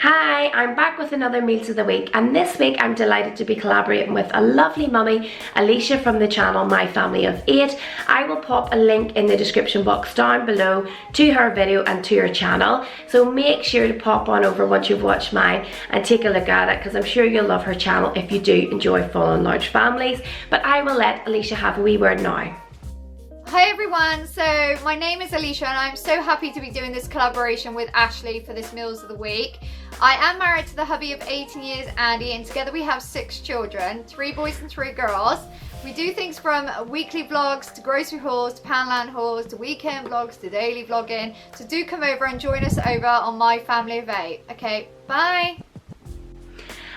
Hi, I'm back with another Meals of the Week, and this week I'm delighted to be collaborating with a lovely mummy, Alicia, from the channel My Family of 8. I will pop a link in the description box down below to her video and to her channel, so make sure to pop on over once you've watched mine and take a look at it, because I'm sure you'll love her channel if you do enjoy full and large families. But I will let Alicia have a wee word now. Hi everyone, so my name is Alicia and I'm so happy to be doing this collaboration with Ashley for this Meals of the Week. I am married to the hubby of 18 years, Andy, and together we have 6 children, 3 boys and 3 girls. We do things from weekly vlogs to grocery hauls to Poundland hauls to weekend vlogs to daily vlogging. So do come over and join us over on My Family of 8. Okay, bye!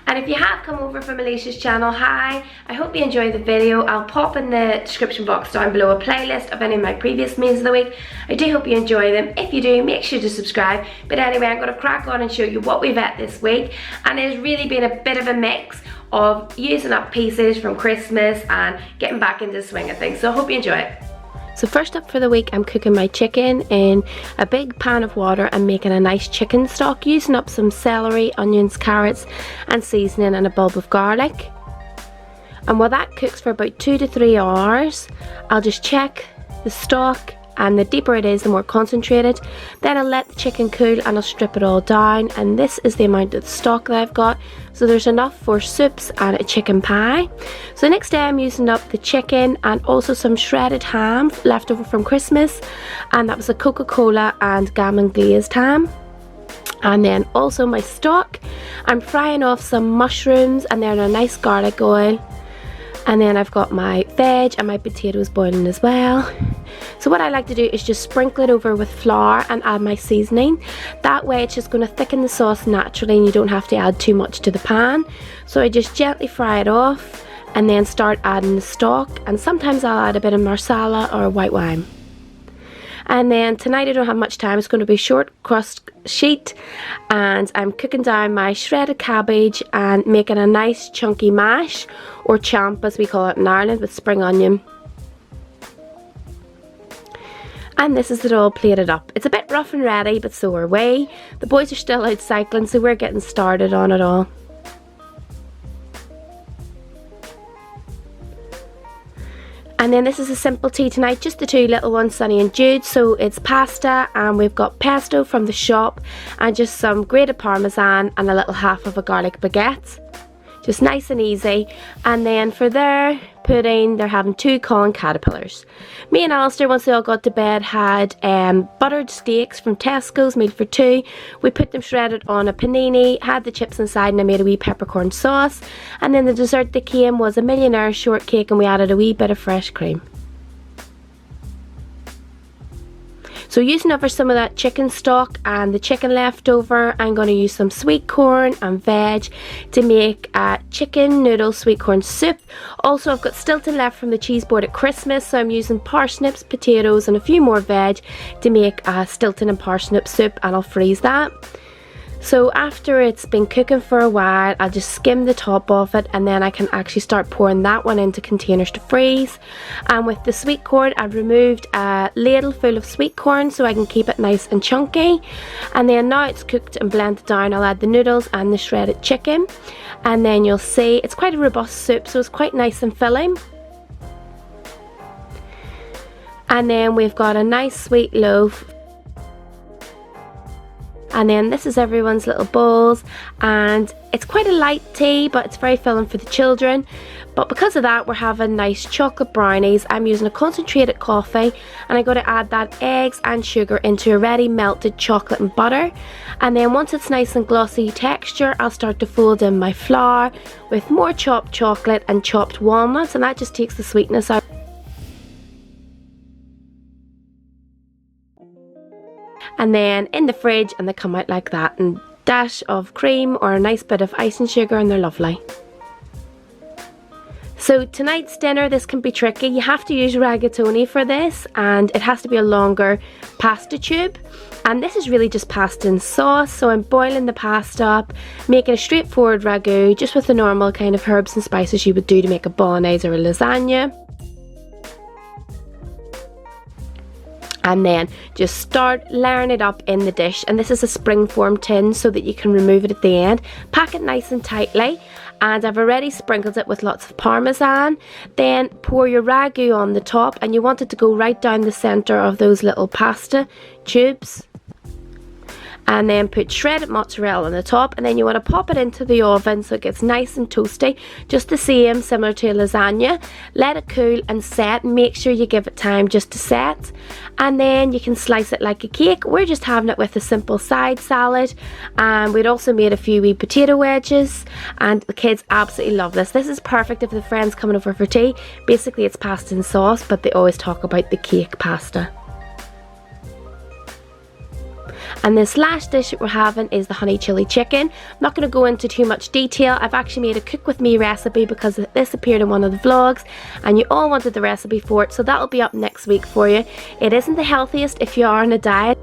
And if you have come over from Alicia's channel, hi, I hope you enjoyed the video. I'll pop in the description box down below a playlist of any of my previous Meals of the Week. I do hope you enjoy them. If you do, make sure to subscribe. But anyway, I'm going to crack on and show you what we've ate this week. And it has really been a bit of a mix of using up pieces from Christmas and getting back into the swing of things. So I hope you enjoy it. So first up for the week, I'm cooking my chicken in a big pan of water and making a nice chicken stock, using up some celery, onions, carrots and seasoning and a bulb of garlic. And while that cooks for about 2 to 3 hours, I'll just check the stock, and the deeper it is, the more concentrated. Then I'll let the chicken cool and I'll strip it all down, and this is the amount of stock that I've got. So there's enough for soups and a chicken pie. So the next day I'm using up the chicken and also some shredded ham left over from Christmas, and that was a Coca-Cola and gammon glazed ham. And then also my stock, I'm frying off some mushrooms and they're in a nice garlic oil. And then I've got my veg and my potatoes boiling as well. So what I like to do is just sprinkle it over with flour and add my seasoning. That way it's just going to thicken the sauce naturally and you don't have to add too much to the pan. So I just gently fry it off and then start adding the stock. And sometimes I'll add a bit of marsala or white wine. And then tonight I don't have much time. It's going to be a short crust sheet, and I'm cooking down my shredded cabbage and making a nice chunky mash, or champ as we call it in Ireland, with spring onion. And this is it all plated up. It's a bit rough and ready, but so are we. The boys are still out cycling, so we're getting started on it all. And then this is a simple tea tonight, just the 2 little ones, Sunny and Jude. So it's pasta, and we've got pesto from the shop and just some grated parmesan and a little half of a garlic baguette. Just nice and easy. And then for their pudding, they're having 2 corn caterpillars. Me and Alistair, once they all got to bed, had buttered steaks from Tesco's, made for 2. We put them shredded on a panini, had the chips inside, and I made a wee peppercorn sauce. And then the dessert that came was a millionaire shortcake, and we added a wee bit of fresh cream. So using over some of that chicken stock and the chicken leftover, I'm going to use some sweet corn and veg to make a chicken noodle sweet corn soup. Also, I've got Stilton left from the cheese board at Christmas, so I'm using parsnips, potatoes and a few more veg to make a Stilton and parsnip soup, and I'll freeze that. So after it's been cooking for a while, I'll just skim the top off it, and then I can actually start pouring that one into containers to freeze. And with the sweet corn, I've removed a ladle full of sweet corn so I can keep it nice and chunky. And then now it's cooked and blended down, I'll add the noodles and the shredded chicken. And then you'll see it's quite a robust soup, so it's quite nice and filling. And then we've got a nice sweet loaf. And then this is everyone's little bowls, and it's quite a light tea, but it's very filling for the children. But because of that, we're having nice chocolate brownies. I'm using a concentrated coffee, and I'm going to add that eggs and sugar into a ready melted chocolate and butter. And then once it's nice and glossy texture, I'll start to fold in my flour with more chopped chocolate and chopped walnuts, and that just takes the sweetness out. And then in the fridge, and they come out like that, and dash of cream or a nice bit of icing sugar, and they're lovely. So tonight's dinner, this can be tricky. You have to use rigatoni for this, and it has to be a longer pasta tube. And this is really just pasta and sauce, so I'm boiling the pasta up, making a straightforward ragu, just with the normal kind of herbs and spices you would do to make a bolognese or a lasagna. and then just start layering it up in the dish. And this is a springform tin so that you can remove it at the end. Pack it nice and tightly, and I've already sprinkled it with lots of parmesan. Then pour your ragu on the top, and you want it to go right down the center of those little pasta tubes. And then put shredded mozzarella on the top, and then you want to pop it into the oven so it gets nice and toasty, just the same, similar to a lasagna. Let it cool and set. Make sure you give it time just to set, and then you can slice it like a cake. We're just having it with a simple side salad, and we'd also made a few wee potato wedges, and the kids absolutely love this. This is perfect if the friend's coming over for tea. Basically it's pasta and sauce, but they always talk about the cake pasta. And this last dish that we're having is the honey chili chicken. I'm not going to go into too much detail. I've actually made a cook with me recipe because this appeared in one of the vlogs and you all wanted the recipe for it, so that'll be up next week for you. It isn't the healthiest if you are on a diet.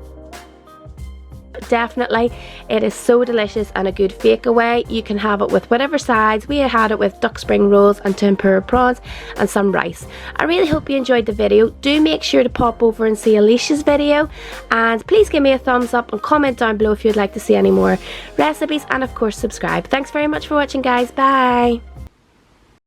Definitely, it is so delicious and a good fake away. You can have it with whatever sides. We had it with duck spring rolls and tempura prawns and some rice. I really hope you enjoyed the video. Do make sure to pop over and see Alicia's video, and please give me a thumbs up and comment down below if you'd like to see any more recipes, and of course subscribe. Thanks very much for watching, guys. Bye.